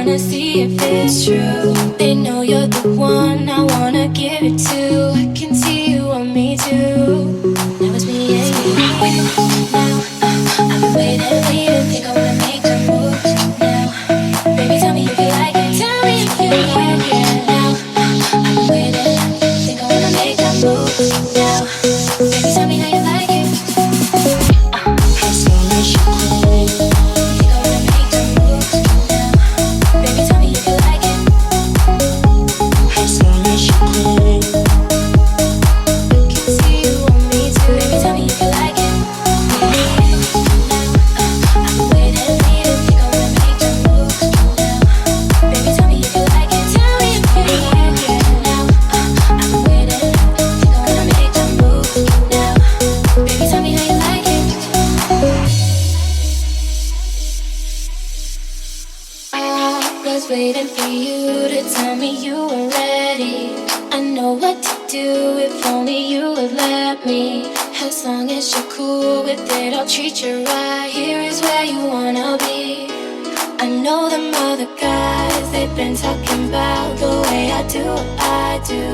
wanna see if it's true. They know you're the one I wanna give it to. I can see you want me too. Now it's me and you. Now I've been waiting, think I wanna make the move now. Baby, tell me if you like it. Tell me if you like it now. I've been waiting, think I wanna make the move now. Baby, tell me how you like it. As long as you call, think I wanna make the move now. Baby, tell me if you like it. As long as you call, I can see you want me too. Baby, tell me if you like it. I've been waiting, think I wanna make the move now. Baby, tell me if you like it. Tell me if you like it now. I've been waiting, think I wanna make the move now. Baby, tell me how you like it. I was waiting for you to tell me you were ready. I know what to do if only you would let me. As long as you're cool with it, I'll treat you right. Here is where you wanna be. I know them other guys, they've been talking about the way I do what I do.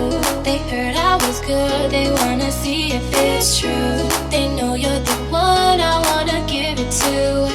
They heard I was good, they wanna see if it's true. They know you're the one I wanna give it to.